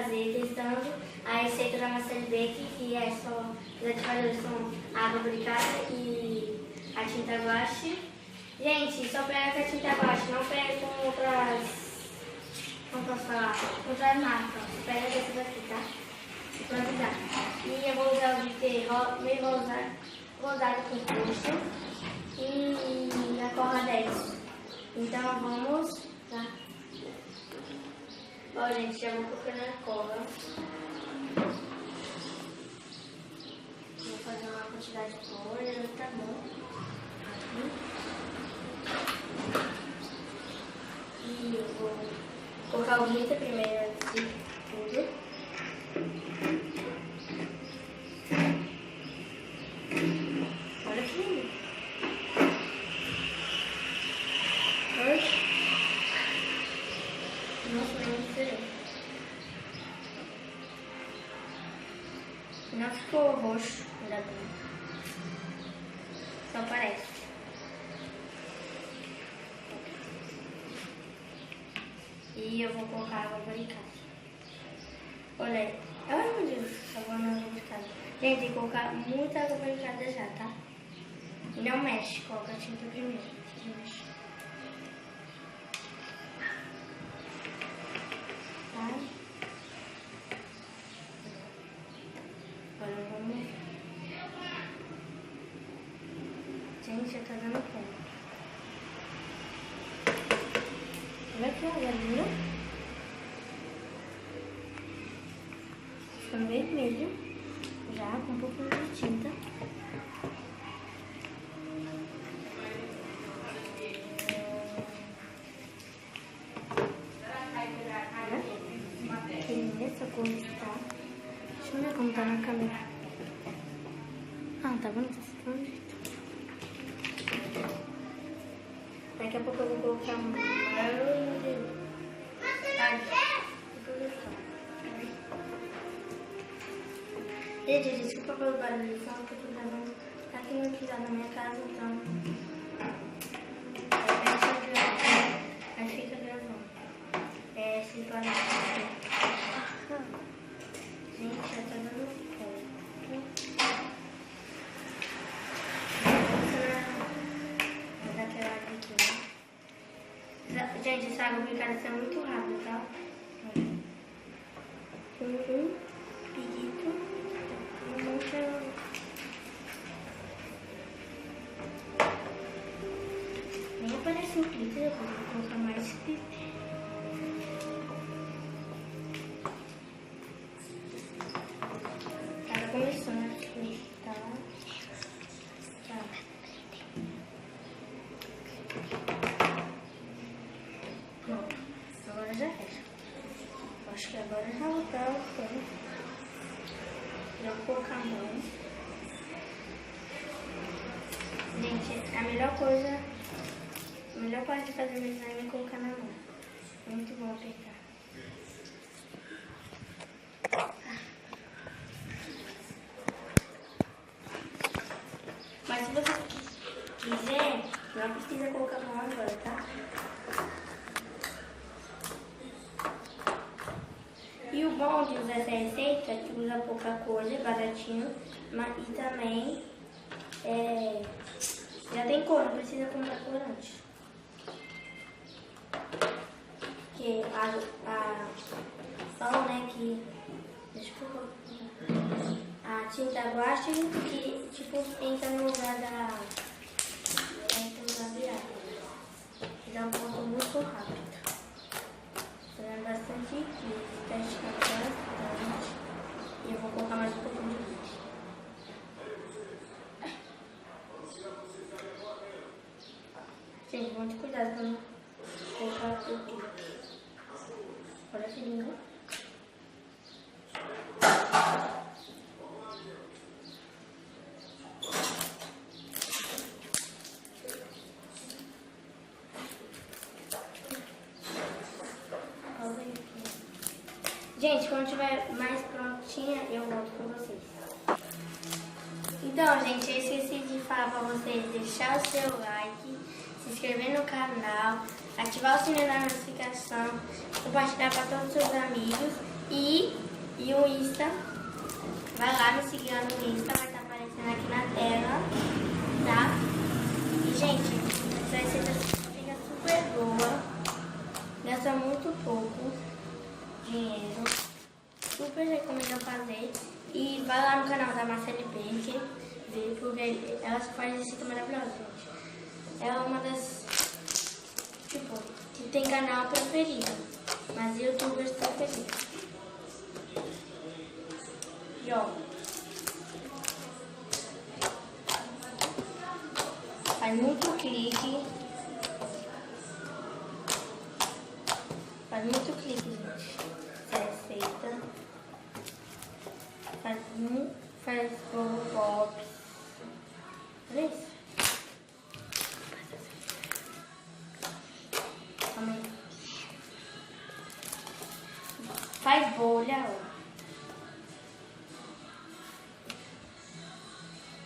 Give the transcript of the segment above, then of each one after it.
fazer testando a receita da massa de bake, que é só os aditivadores são água bricada e a tinta guache. Gente, só pega com a tinta guache, não pega com outras, como posso falar, outras marcas. Pega dessa daqui, tá? Pra avisar. E eu vou usar o de ter meio rosado com roxo e na cor 10. Então vamos lá. Ó, gente, já vou colocar na cola. Vou fazer uma quantidade boa, tá bom. E eu vou colocar o glitter primeiro antes de tudo. Olha que lindo. Nossa, é muito diferente. Não ficou roxo, ainda bem. Só parece. E eu vou colocar água barricada. Olha aí. Ai, meu Deus, água na água barricada. Gente, tem que colocar muita água barricada já, tá? E não mexe, coloca a tinta primeiro. Mexe. Tá? Agora vamos. Gente, já tá dando conta. Olha que água linda. Ficando vermelho. Já com um pouco de tinta. Que linda essa cor está. Deixa eu ver como tá na câmera. Ah, tá bonito esse bonito. Daqui a pouco eu vou colocar um. Gente, desculpa pelo barulho, só que eu tô gravando aqui no quintal da minha casa, então. Aí fica gravando. Esse barulho aqui. Gente, já tá dando fogo. Vou dar aquela aqui, né? Gente, essa água aplicada é muito rápido, tá? Pedido. Nem aparece o glitter, eu vou colocar mais glitter. Tá começando a fritar. Tá. Pronto, agora já fecha. Acho que agora já vou estar o tempo. Já vou colocar a mão. Gente, a melhor parte de fazer meu slime é colocar na mão. É muito bom apertar. Mas se você quiser, não precisa colocar a mão agora, tá? E o bom de usar essa receita é que usa pouca coisa, baratinho, e também já tem cor, não precisa comprar corante. Porque falam, né, que a tinta guache que tipo entra no lugar da viagem. E dá um ponto muito rápido. Fazendo bastante teste bastante. E eu vou colocar mais um pouquinho de leite. Gente, muito cuidado pra não colocar tudo. Olha que lindo. Gente, quando estiver mais prontinha, eu volto com vocês. Então, gente, eu esqueci de falar pra vocês deixar o seu like, se inscrever no canal, ativar o sininho da notificação, compartilhar para todos os seus amigos e o Insta. Vai lá me seguir lá no Insta, vai estar aparecendo aqui na tela, tá? E, gente, essa receita fica super boa, gasta muito pouco dinheiro, super recomendo fazer. E vai lá no canal da Marcele Bake, ver, porque ela faz receita maravilhosa, gente. Ela é uma das, tipo, que tem canal preferido, mas youtubers preferidos. E ó, faz muito clique. Faz muito clique, gente. Essa receita. Faz bolo pops. Olha isso. Calma aí. Faz bolha, ó.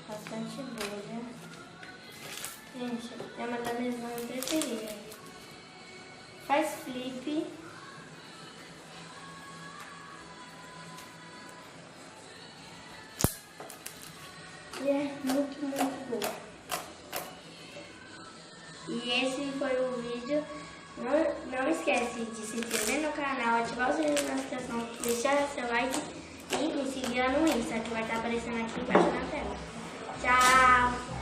Bastante bolha. Gente, é uma das minhas mãos preferidas. Faz flip. E é muito, muito bom. E esse foi o vídeo. Não esquece de se inscrever no canal, ativar o sininho da notificação, deixar seu like e me seguir lá no Insta, que vai estar aparecendo aqui embaixo na tela. Tchau!